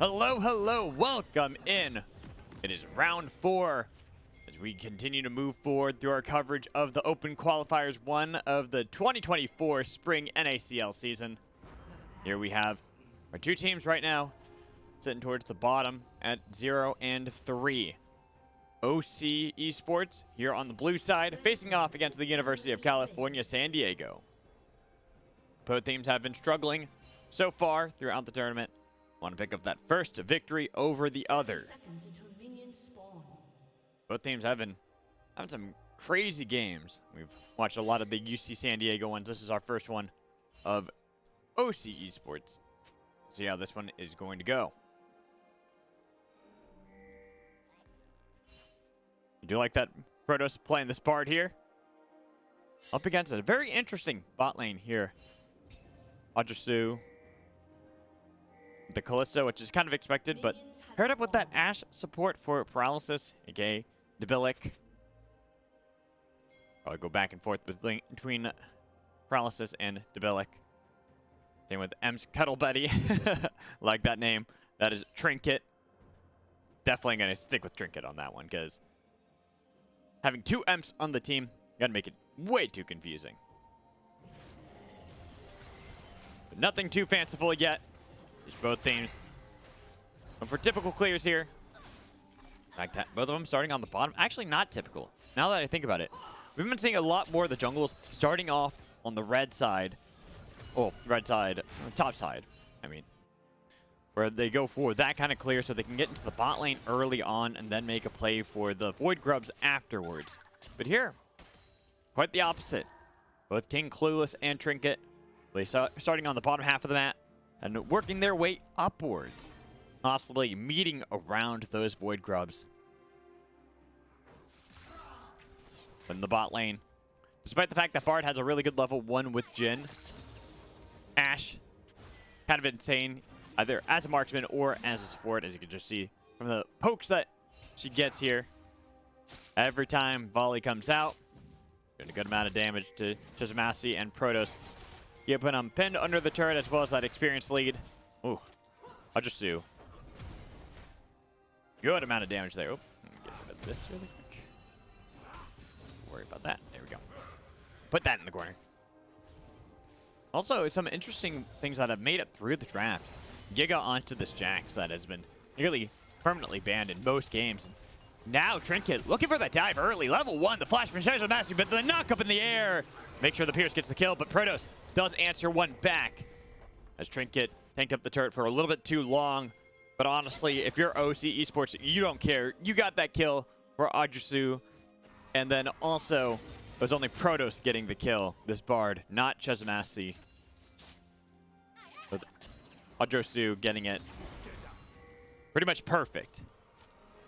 Hello, hello, welcome in. It is round 4 as we continue to move forward through our coverage of the Open Qualifiers 1 of the 2024 Spring NACL season. Here we have our two teams right now sitting towards the bottom at 0 and 3. OC Esports here on the blue side, facing off against the University of California, San Diego. Both teams have been struggling so far throughout the tournament. Want to pick up that first victory over the other. Both teams have been having some crazy games. We've watched a lot of the UC San Diego ones. This is our first one of OC Esports. See how this one is going to go. I do like that Protos playing this Bard here. Up against a very interesting bot lane here. AJOSU. The Callisto, which is kind of expected, but paired up with that Ashe support for Paralysis, aka Debilic. I'll go back and forth between Paralysis and Debilic. Same with em's Cuddle Buddy. Like that name. That is Trinket. Definitely going to stick with Trinket on that one, because having two em's on the team, gotta make it way too confusing. But nothing too fanciful yet. Just both teams. And for typical clears here, in fact, both of them starting on the bottom. Actually, not typical. Now that I think about it, we've been seeing a lot more of the jungles starting off on the red side. Oh, red side, top side, I mean. Where they go for that kind of clear so they can get into the bot lane early on and then make a play for the Void Grubs afterwards. But here, quite the opposite. Both KingClueless and Trinket, they starting on the bottom half of the map and working their way upwards, possibly meeting around those Void Grubs. But in the bot lane, despite the fact that Bard has a really good level 1 with Jhin, Ashe, kind of insane, either as a marksman or as a support, as you can just see from the pokes that she gets here. Every time volley comes out, doing a good amount of damage to Shezhomasy and Protos. Keeping them pinned under the turret as well as that experience lead. Ooh, AJOSU. Good amount of damage there. Oh, get rid of this really quick. Don't worry about that. There we go. Put that in the corner. Also, some interesting things that have made it through the draft. Giga onto this Jax that has been nearly permanently banned in most games. Now Trinket looking for that dive early. Level 1, the flash from Shezhomasy, but the knock up in the air. Make sure the Pierce gets the kill, but Protos does answer one back. As Trinket tanked up the turret for a little bit too long. But honestly, if you're OC Esports, you don't care. You got that kill for AJOSU. And then also, it was only Protos getting the kill, this Bard, not Shezhomasy. With AJOSU getting it pretty much perfect.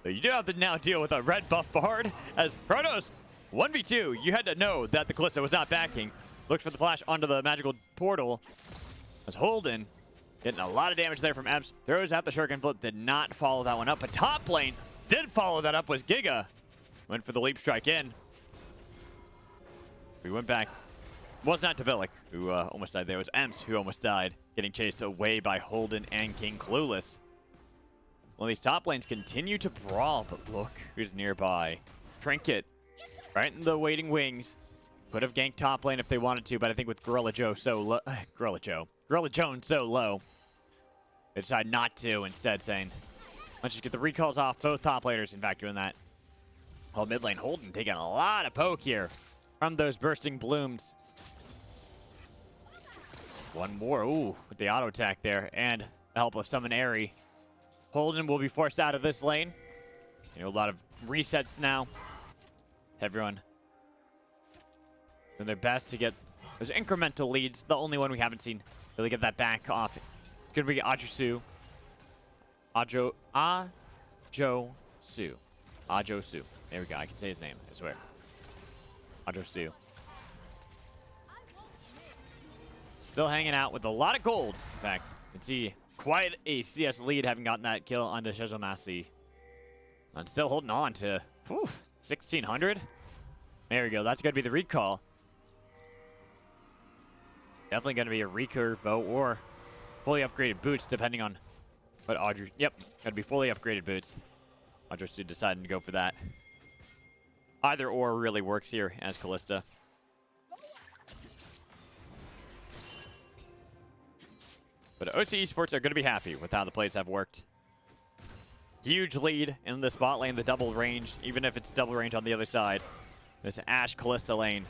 So you do have to now deal with a red buff Bard as Protos 1v2. You had to know that the Callisto was not backing. Looked for the flash onto the magical portal as Holden getting a lot of damage there from emps. Throws out the shuriken flip, did not follow that one up. But top lane did follow that up was Giga. Went for the leap strike in. We went back. Was not Debilic who almost died there. It was emps who almost died, getting chased away by Holden and KingClueless. Well, these top lanes continue to brawl, but look who's nearby. Trinket, right in the waiting wings. Could have ganked top lane if they wanted to, but I think with gorillajones so low, they decided not to, instead saying, let's just get the recalls off both top laners. In fact, doing that. Well, mid lane Holden taking a lot of poke here from those bursting blooms. One more, ooh, with the auto attack there, and the help of Summon Airy. Holden will be forced out of this lane. You know, a lot of resets now. Everyone doing their best to get those incremental leads. The only one we haven't seen really get that back off. It's going to be AJOSU. AJOSU. There we go. I can say his name, I swear. AJOSU. Still hanging out with a lot of gold. In fact, you can see quite a CS lead having gotten that kill onto Shezhomasy. And still holding on to 1,600. There we go. That's going to be the recall. Definitely going to be a recurve bow or fully upgraded boots, depending on But Audrey, yep, gotta be fully upgraded boots. AJOSU decided to go for that. Either or really works here as Kalista. But OC Esports are going to be happy with how the plays have worked. Huge lead in this bot lane, the double range, even if it's double range on the other side. This Ashe Kalista lane.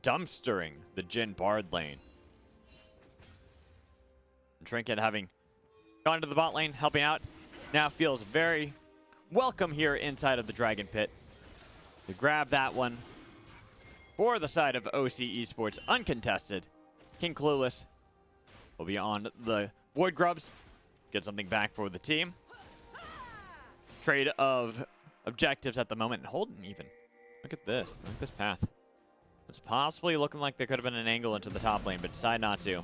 Dumpstering the Jhin Bard lane. And Trinket, having gone to the bot lane, helping out, now feels very welcome here inside of the Dragon Pit. To grab that one for the side of OC Esports, uncontested. KingClueless will be on the Void Grubs. Get something back for the team. Trade of objectives at the moment. And Holden even. Look at this. Look at this path. It's possibly looking like there could have been an angle into the top lane, but decide not to.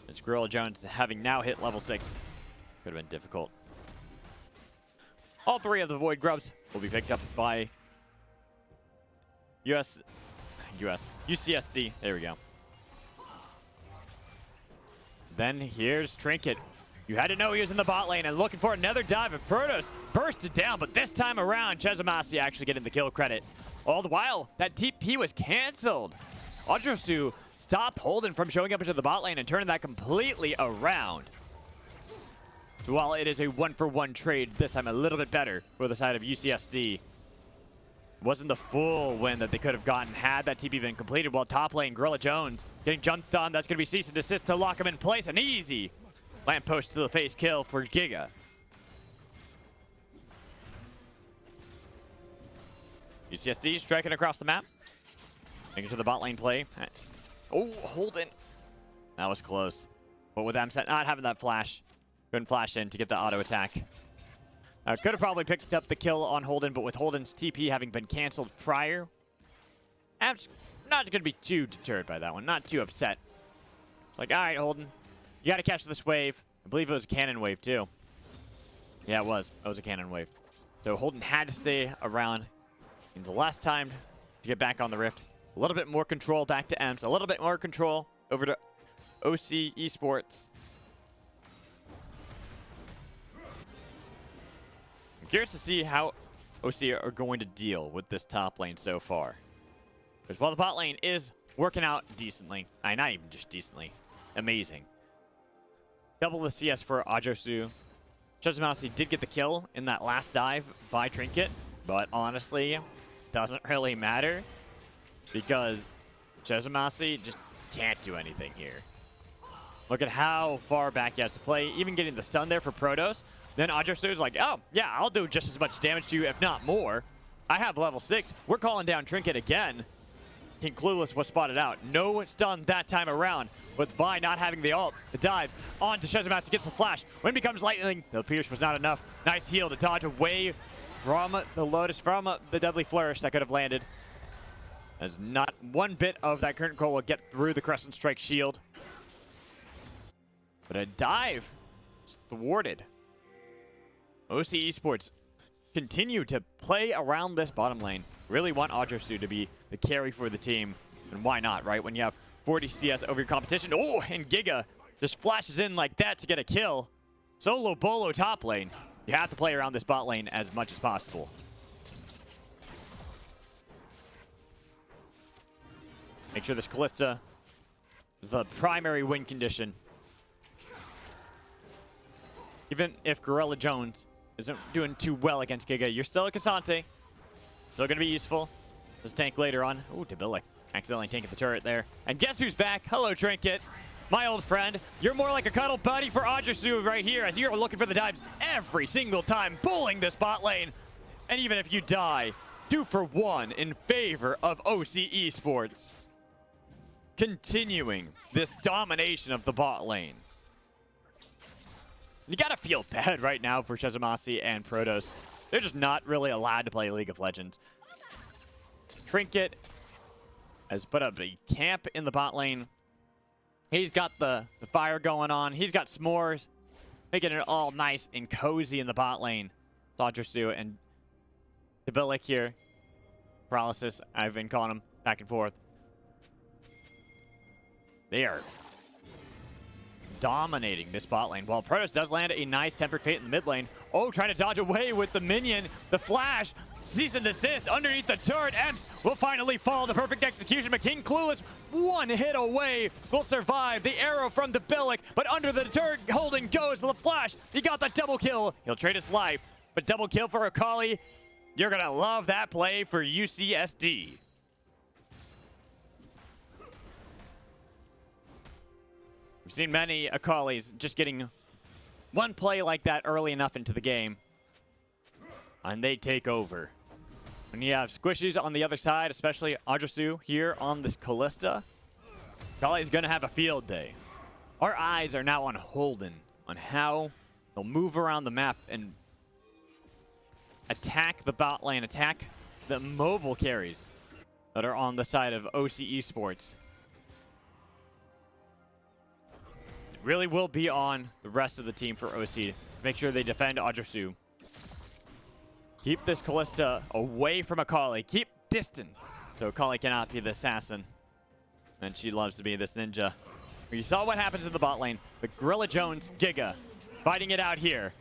It's gorillajones having now hit level 6. Could have been difficult. All 3 of the Void Grubs will be picked up by UCSD. There we go. Then here's Trinket. You had to know he was in the bot lane and looking for another dive. And Protos bursted down, but this time around, Shezhomasy actually getting the kill credit. All the while, that TP was canceled. AJOSU stopped Holden from showing up into the bot lane and turning that completely around. So while it is a 1-for-1 trade, this time a little bit better for the side of UCSD. Wasn't the full win that they could have gotten had that TP been completed, while top lane gorillajones getting jumped on. That's going to be cease and desist to lock him in place. An easy lamppost to the face kill for Giga. UCSD striking across the map. Making to the bot lane play. Oh, Holden. That was close. But with Amset not having that flash, couldn't flash in to get the auto attack. Could have probably picked up the kill on Holden, but with Holden's TP having been canceled prior, I'm not going to be too deterred by that one. Not too upset. Like, all right, Holden, you got to catch this wave. I believe it was a cannon wave, too. Yeah, it was. It was a cannon wave. So Holden had to stay around. Means less time to get back on the Rift. A little bit more control back to emPs. A little bit more control over to OC Esports. I'm curious to see how OC are going to deal with this top lane so far. Because while the bot lane is working out decently, not even just decently, amazing. Double the CS for AJOSU. Shezhomasy did get the kill in that last dive by Trinket, but honestly, doesn't really matter because Shezhomasy just can't do anything here. Look at how far back he has to play, even getting the stun there for Protos. Then AJOSU is like, oh, yeah, I'll do just as much damage to you, if not more. I have level 6. We're calling down Trinket again. KingClueless was spotted out. No stun that time around. With Vi not having the ult, the dive on to Shezhomasy, gets the flash. When it becomes lightning, the pierce was not enough. Nice heal to dodge away from the Lotus, from the deadly flourish that could have landed. As not one bit of that current call will get through the Crescent Strike shield. But a dive is thwarted. OC Esports continue to play around this bottom lane. Really want AJOSU to be the carry for the team. And why not, right? When you have 40 CS over your competition. Oh, and Giga just flashes in like that to get a kill. Solo bolo top lane. You have to play around this bot lane as much as possible. Make sure this Kalista is the primary win condition. Even if gorillajones isn't doing too well against Giga, you're still a Cassante. Still going to be useful. This tank later on. Ooh, Debilic accidentally tanking the turret there. And guess who's back? Hello, Trinket. My old friend. You're more like a cuddle buddy for AJOSU right here as you're looking for the dives every single time, bullying this bot lane. And even if you die, 2 for 1 in favor of OC Esports. Continuing this domination of the bot lane. You gotta feel bad right now for Shezhomasy and Protos. They're just not really allowed to play League of Legends. Trinket has put up a camp in the bot lane. He's got the fire going on. He's got s'mores, making it all nice and cozy in the bot lane. AJOSU and Debilic here. Paralysis, I've been calling him back and forth. They are dominating this bot lane. While Protos does land a nice Tempered Fate in the mid lane. Oh, trying to dodge away with the minion. The flash. Cease and desist underneath the turret. emPs will finally fall to perfect execution, but KingClueless, one hit away, will survive the arrow from the Billick, but under the turret, Holden goes the flash. He got the double kill. He'll trade his life, but double kill for Akali. You're gonna love that play for UCSD. We've seen many Akalis just getting one play like that early enough into the game, and they take over. When you have squishies on the other side, especially AJOSU here on this Kalista, Akali is going to have a field day. Our eyes are now on Holden, on how they'll move around the map and attack the bot lane, attack the mobile carries that are on the side of OC Esports. It really will be on the rest of the team for OC to make sure they defend AJOSU. Keep this Kalista away from Akali. Keep distance so Akali cannot be the assassin. And she loves to be this ninja. You saw what happens in the bot lane. The gorillajones, Giga, fighting it out here.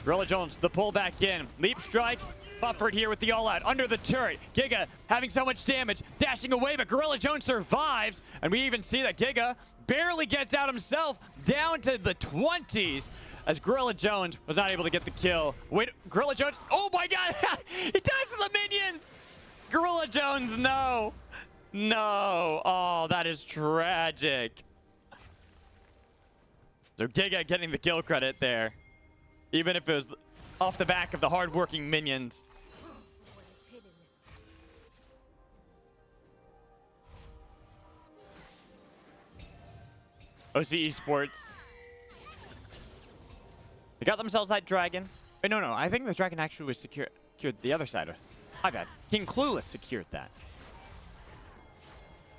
gorillajones, the pull back in. Leap strike, buffered here with the all-out. Under the turret, Giga having so much damage. Dashing away, but gorillajones survives. And we even see that Giga barely gets out himself, down to the 20s. As gorillajones was not able to get the kill. Wait, gorillajones, oh my god! He dives to the minions! gorillajones, no! No! Oh, that is tragic. So Giga getting the kill credit there. Even if it was off the back of the hard-working minions. OC Esports. They got themselves that dragon. Wait, no, I think the dragon actually was secured the other side. My bad. KingClueless secured that.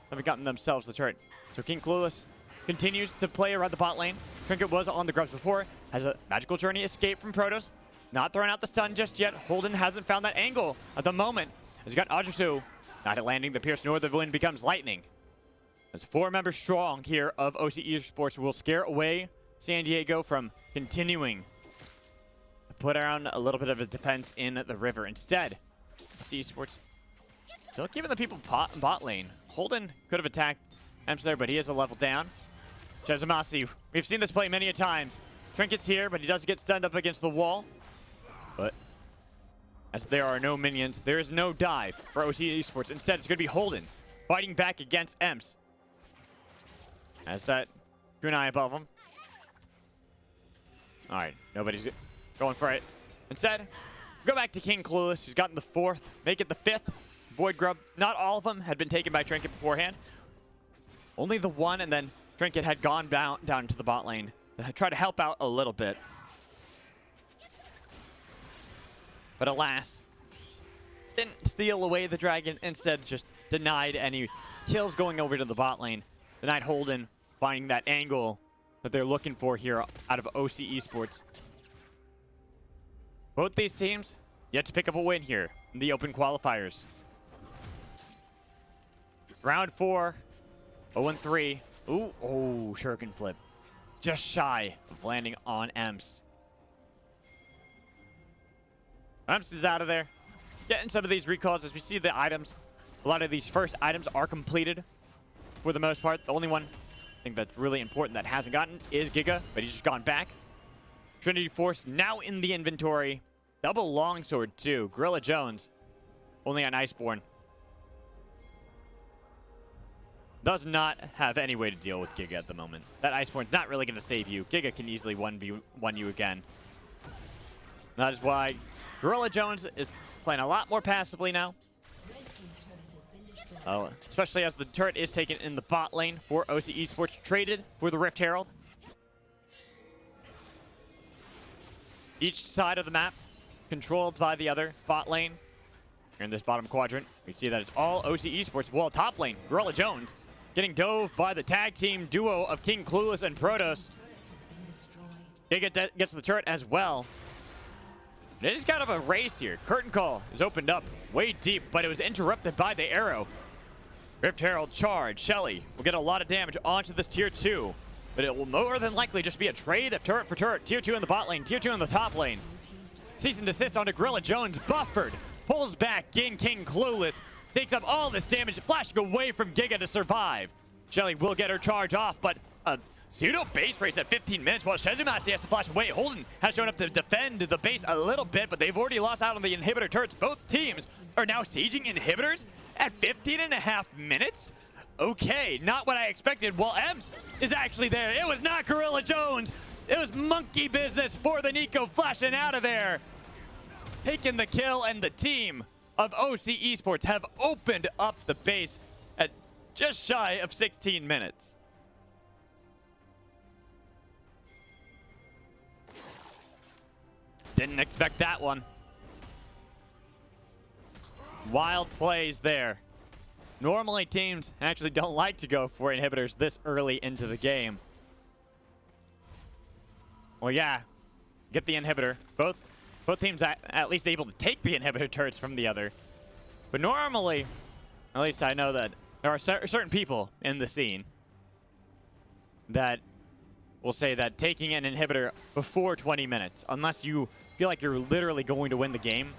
Haven't gotten themselves the turret. So KingClueless continues to play around the bot lane. Trinket was on the grubs before. Has a magical journey escape from Protos. Not throwing out the stun just yet. Holden hasn't found that angle at the moment. As you got AJOSU not landing the pierce, nor the wind becomes lightning. As 4 members strong here of OC Esports will scare away San Diego from continuing to put around a little bit of a defense in the river. Instead, OC Esports still giving the people bot lane. Holden could have attacked emPs there, but he is a level down. Shezhomasy, we've seen this play many a times. Trinket's here, but he does get stunned up against the wall. But as there are no minions, there is no dive for OC Esports. Instead, it's going to be Holden fighting back against emPs. As that kunai above him. All right, nobody's going for it. Instead, go back to KingClueless, who's gotten the 4th, make it the 5th. Void Grub, not all of them had been taken by Trinket beforehand. Only the 1, and then Trinket had gone down to the bot lane to try to help out a little bit. But alas, didn't steal away the dragon, instead just denied any kills going over to the bot lane. Denied Holden finding that angle that they're looking for here out of OC Esports. Both these teams yet to pick up a win here in the open qualifiers. Round 4, 0-3. Ooh, oh, shuriken flip. Just shy of landing on emPs. emPs is out of there. Getting some of these recalls as we see the items. A lot of these first items are completed for the most part. The only one I think that's really important that hasn't gotten is Giga, but he's just gone back. Trinity Force now in the inventory. Double longsword too. gorillajones only on Iceborne. Does not have any way to deal with Giga at the moment. That Iceborne's not really going to save you. Giga can easily 1v1 you again. That is why gorillajones is playing a lot more passively now. Especially as the turret is taken in the bot lane for OC Esports, traded for the Rift Herald. Each side of the map controlled by the other. Bot lane, here in this bottom quadrant, we see that it's all OC Esports. Well, top lane, gorillajones getting dove by the tag team duo of KingClueless and Protos. Giga gets the turret as well. It is kind of a race here. Curtain Call is opened up way deep, but it was interrupted by the arrow. Rift Herald charge. Shelly will get a lot of damage onto this tier 2. but it will more than likely just be a trade of turret for turret. Tier 2 in the bot lane, Tier 2 in the top lane. Cease and desist onto gorillajones. Buffered. Pulls back KingClueless. Takes up all this damage, flashing away from Giga to survive. Shelly will get her charge off, but a pseudo base race at 15 minutes while Shezhomasy has to flash away. Holden has shown up to defend the base a little bit, but they've already lost out on the inhibitor turrets. Both teams are now sieging inhibitors at 15.5 minutes. Okay, not what I expected. While emPs is actually there. It was not gorillajones. It was monkey business for the NACL flashing out of there. Taking the kill, and the team of OC Esports have opened up the base at just shy of 16 minutes. Didn't expect that one. Wild plays there. Normally teams actually don't like to go for inhibitors this early into the game. Well, yeah, get the inhibitor. Both teams at least able to take the inhibitor turrets from the other. But normally, at least I know that there are certain people in the scene that will say that taking an inhibitor before 20 minutes, unless you feel like you're literally going to win the game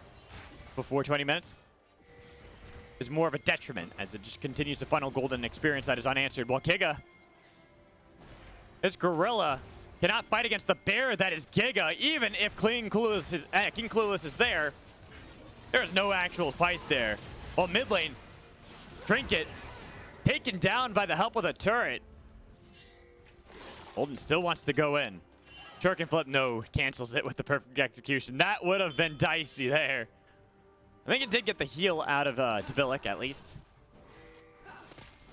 before 20 minutes, is more of a detriment as it just continues to funnel golden experience that is unanswered. While Giga, this gorilla, cannot fight against the bear that is Giga, even if KingClueless is there. There's no actual fight there. While mid lane, Trinket taken down by the help of the turret. Holden still wants to go in. Shuriken and flip, no, cancels it with the perfect execution. That would have been dicey there. I think it did get the heal out of Debilic at least.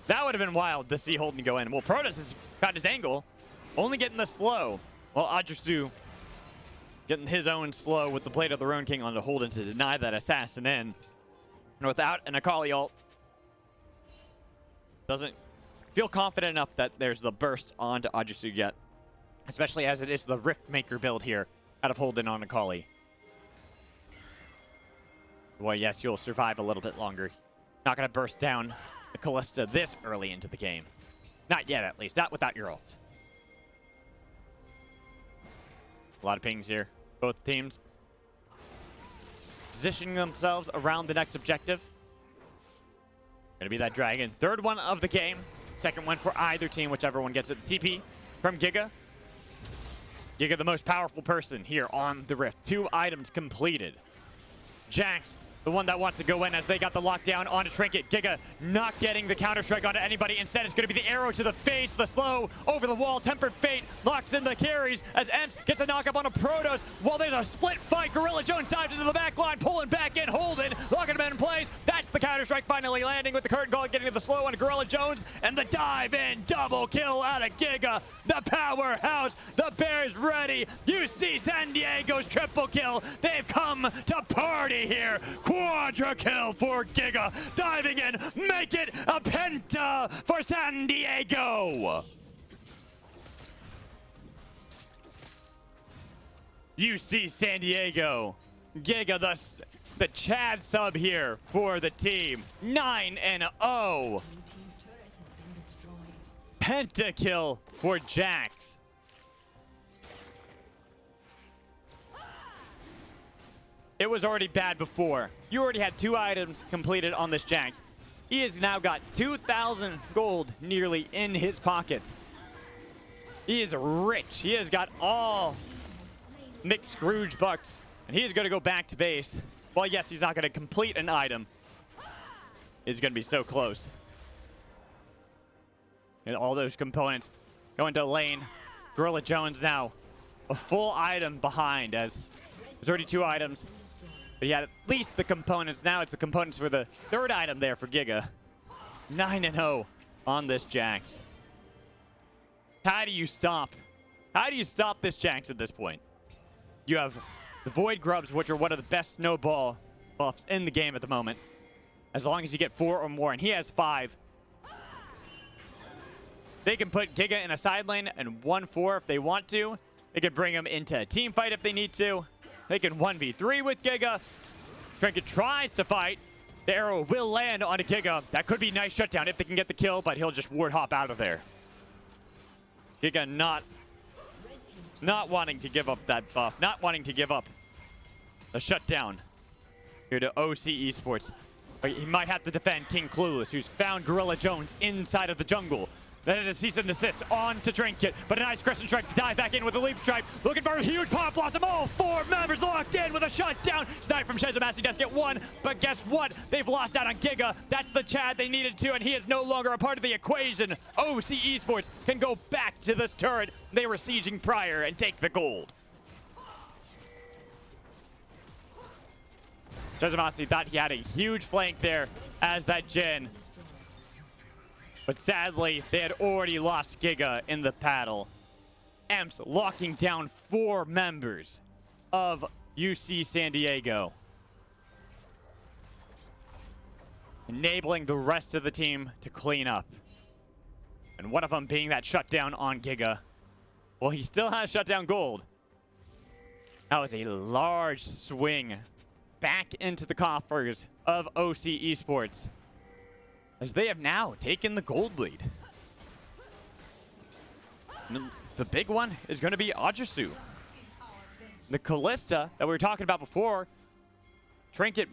That would have been wild to see Holden go in. Well, Protos has got his angle. Only getting the slow, while AJOSU getting his own slow with the Blade of the Ruin King onto Holden to deny that assassin in. And without an Akali ult, doesn't feel confident enough that there's the burst onto AJOSU yet. Especially as it is the Rift Maker build here out of Holden on Akali. Well, yes, you'll survive a little bit longer. Not going to burst down the Callista this early into the game. Not yet, at least. Not without your ult. A lot of pings here. Both teams positioning themselves around the next objective. Gonna be that dragon. Third one of the game. Second one for either team, whichever one gets it. TP from Giga. Giga, the most powerful person here on the Rift. 2 items completed. Jax, the one that wants to go in as they got the lockdown onto Trinket. Giga not getting the counter-strike onto anybody. Instead, it's going to be the arrow to the face, the slow, over the wall. Tempered Fate locks in the carries as emPs gets a knock-up on a Protos. While there's a split fight, gorillajones dives into the back line, pulling back in Holden, locking him in place. That's the counter-strike finally landing with the curtain call, getting to the slow on gorillajones, and the dive in, double kill out of Giga. The powerhouse, the Bears ready. You see San Diego's triple kill. They've come to party here. Quadra kill for Giga. Diving in, make it a penta for San Diego. You see San Diego. Giga, the Chad sub here for the team. 9-0. Pentakill for Jax. It was already bad before. You already had 2 items completed on this Jax. He has now got 2,000 gold nearly in his pockets. He is rich. He has got all mixed Scrooge bucks, and he is going to go back to base. Well, yes, he's not going to complete an item. It's going to be so close. And all those components going to lane. gorillajones now a full item behind as there's already 2 items. But he had at least the components. Now it's the components for the 3rd item there for Giga. 9-0 on this Jax. How do you stop? How do you stop this Jax at this point? You have the Void Grubs, which are one of the best snowball buffs in the game at the moment. As long as you get 4 or more, and he has 5. They can put Giga in a side lane and 1-4 if they want to. They can bring him into a team fight if they need to. They can 1v3 with Giga. Trinket tries to fight. The arrow will land onto Giga. That could be a nice shutdown if they can get the kill, but he'll just ward hop out of there. Giga not wanting to give up that buff, not wanting to give up a shutdown here to OC Esports. But he might have to defend KingClueless, who's found gorillajones inside of the jungle. That is a cease and desist on to Trinket, but a nice Crescent Strike to dive back in with a Leap Strike. Looking for a huge Pop Blossom. All 4 members locked in with a shutdown. Snipe from Shezhomasy does get 1, but guess what? They've lost out on Giga. That's the Chad they needed to, and he is no longer a part of the equation. OC Esports can go back to this turret they were sieging prior and take the gold. Shezhomasy thought he had a huge flank there as that Jhin. But sadly, they had already lost Giga in the battle. emPs locking down 4 members of UC San Diego, enabling the rest of the team to clean up. And one of them being that shutdown on Giga. Well, he still has shutdown gold. That was a large swing back into the coffers of OC Esports, as they have now taken the gold lead. The big one is going to be AJOSU. The Kalista that we were talking about before, Trinket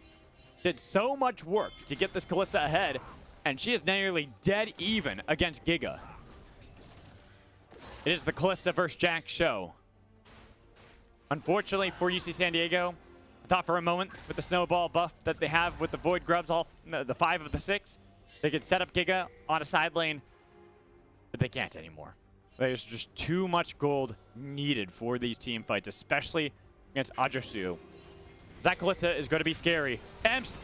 did so much work to get this Kalista ahead, and she is nearly dead even against Giga. It is the Kalista versus Jack show. Unfortunately for UC San Diego, I thought for a moment with the snowball buff that they have with the Void Grubs, all the 5 of the 6, they could set up Giga on a side lane, but they can't anymore. There's just too much gold needed for these team fights, especially against AJOSU. That Kalista is going to be scary. emPs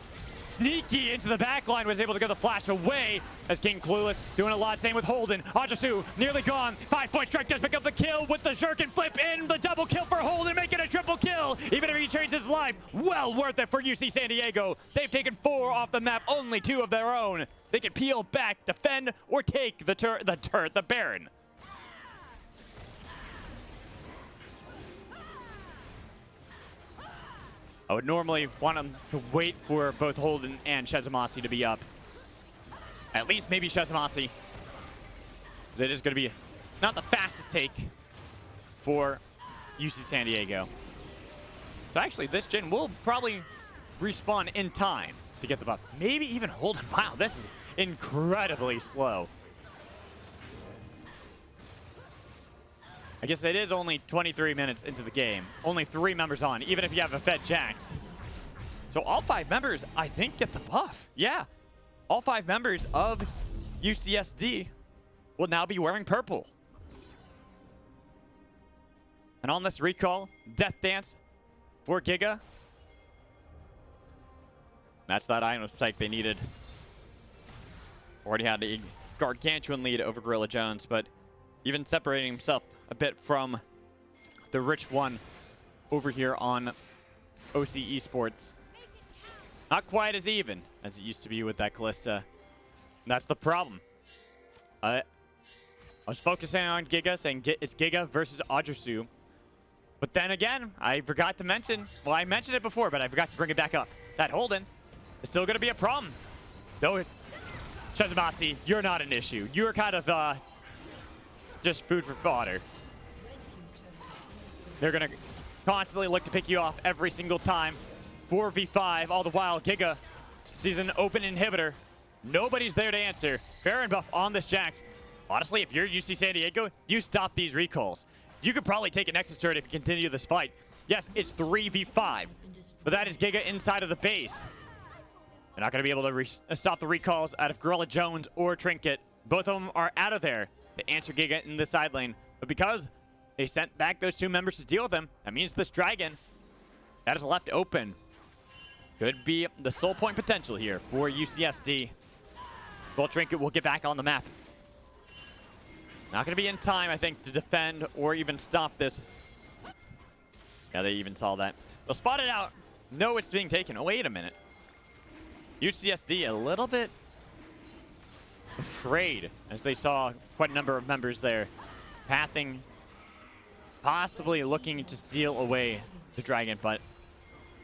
sneaky into the back line, was able to get the flash away as KingClueless doing a lot. Same with Holden. AJOSU nearly gone. 5-point strike does pick up the kill with the Shuriken flip in. The double kill for Holden, making a triple kill. Even if he changed his life, well worth it for UC San Diego. They've taken 4 off the map, only 2 of their own. They can peel back, defend, or take the Baron. I would normally want him to wait for both Holden and Shezhomasy to be up. At least maybe Shezhomasy. It is going to be not the fastest take for UC San Diego. So actually, this Jhin will probably respawn in time to get the buff. Maybe even Holden. Wow, this is incredibly slow. I guess it is only 23 minutes into the game. Only 3 members on, even if you have a fed Jax. So all 5 members, I think, get the buff. Yeah, all 5 members of UCSD will now be wearing purple. And on this recall, Death Dance for Giga. That's that Iron Spike they needed. Already had a gargantuan lead over gorillajones, but even separating himself a bit from the rich one over here on OC Esports. Not quite as even as it used to be with that Kalista. That's the problem. I was focusing on Giga, saying it's Giga versus AJOSU. But then again, I forgot to mention, well, I mentioned it before, but I forgot to bring it back up. That Holden is still going to be a problem. Though it's Shezhomasy, you're not an issue. You're kind of just food for fodder. They're going to constantly look to pick you off every single time. 4v5, all the while Giga sees an open inhibitor. Nobody's there to answer. Baron buff on this Jax. Honestly, if you're UC San Diego, you stop these recalls. You could probably take a Nexus turret if you continue this fight. Yes, it's 3v5, but that is Giga inside of the base. They're not going to be able to stop the recalls out of gorillajones or Trinket. Both of them are out of there to answer Giga in the side lane. But because they sent back those 2 members to deal with them, that means this dragon that is left open could be the sole point potential here for UCSD. Well, Trinket will get back on the map. Not going to be in time, I think, to defend or even stop this. Yeah, they even saw that. They'll spot it out. No, it's being taken. Oh, wait a minute. UCSD a little bit afraid as they saw quite a number of members there pathing, possibly looking to steal away the dragon, but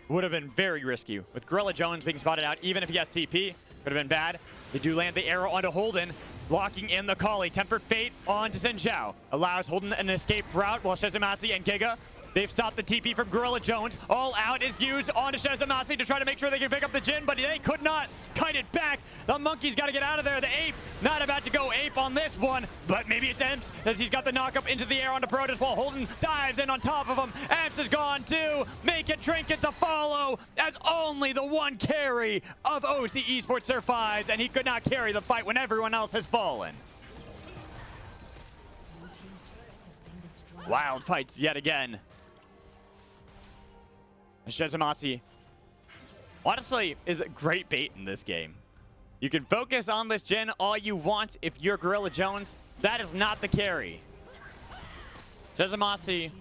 would have been very risky. With gorillajones being spotted out, even if he has TP, could have been bad. They do land the arrow onto Holden. locking in the Kali. Tempered Fate onto Xin allows Holden an escape route while Shezhomasy and Giga, they've stopped the TP from gorillajones. All out is used onto Shezhomasy to try to make sure they can pick up the Jhin, but they could not kite it back. The monkey's got to get out of there. The ape not about to go ape on this one, but maybe it's emPs as he's got the knock up into the air onto Protos while Holden dives in on top of him. emPs is gone too. Make it Trinket to follow as only the one carry of OC Esports survives, and he could not carry the fight when everyone else has fallen. Wild fights yet again. Shezhomasy honestly is a great bait in this game. You can focus on this Jhin all you want if you're gorillajones. That is not the carry. Shezhomasy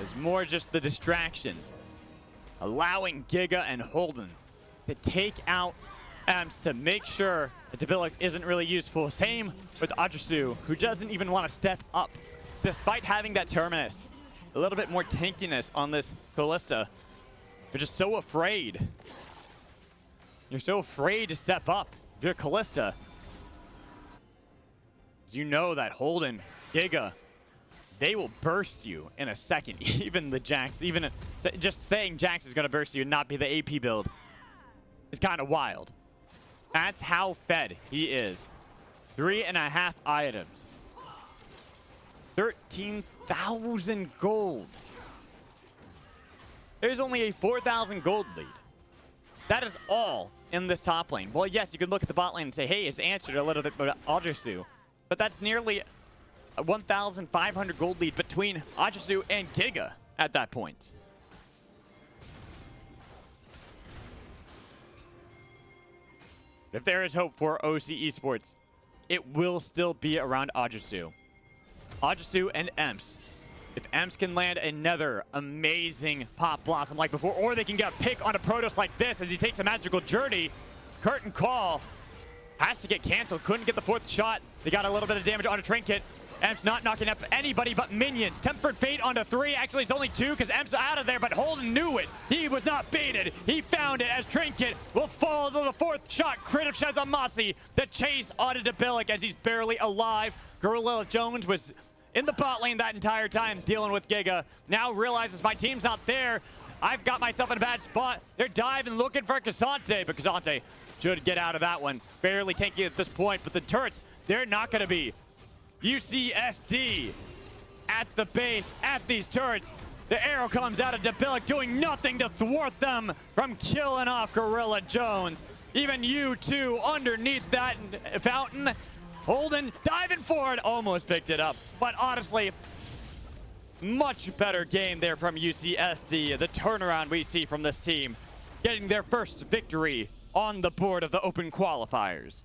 is more just the distraction, allowing Giga and Holden to take out emPs to make sure that Debilic isn't really useful. Same with AJOSU, who doesn't even want to step up despite having that Terminus. A little bit more tankiness on this Kalista. You're just so afraid. You're so afraid to step up if you're Kalista. You know that Holden, Giga, they will burst you in a second. Even the Jax, even just saying Jax is going to burst you and not be the AP build is kind of wild. That's how fed he is. 3.5 items. 13,000 gold. There's only a 4,000 gold lead. That is all in this top lane. Well, yes, you could look at the bot lane and say, hey, it's answered a little bit by AJOSU. But that's nearly a 1,500 gold lead between AJOSU and Giga at that point. If there is hope for OC Esports, it will still be around AJOSU. AJOSU and emPs. If emPs can land another amazing Pop Blossom like before, or they can get a pick on a Protos like this as he takes a magical journey, Curtain Call has to get canceled. Couldn't get the 4th shot. They got a little bit of damage on a Trinket. emPs not knocking up anybody but minions. Tempered Fate onto 3. Actually, it's only 2 because emPs are out of there, but Holden knew it. He was not baited. He found it as Trinket will fall to the 4th shot. Crit of Shezhomasy. The chase onto Debilic as he's barely alive. gorillajones was in the bot lane that entire time dealing with Giga. Now realizes my team's not there. I've got myself in a bad spot. They're diving looking for Cassante, but Cassante should get out of that one. Barely tanky at this point, but the turrets, they're not going to be. UCSD at the base, at these turrets. The arrow comes out of Debilic, doing nothing to thwart them from killing off gorillajones. Even U2 underneath that fountain. Holden diving forward, almost picked it up. But honestly, much better game there from UCSD. The turnaround we see from this team, getting their first victory on the board of the Open Qualifiers.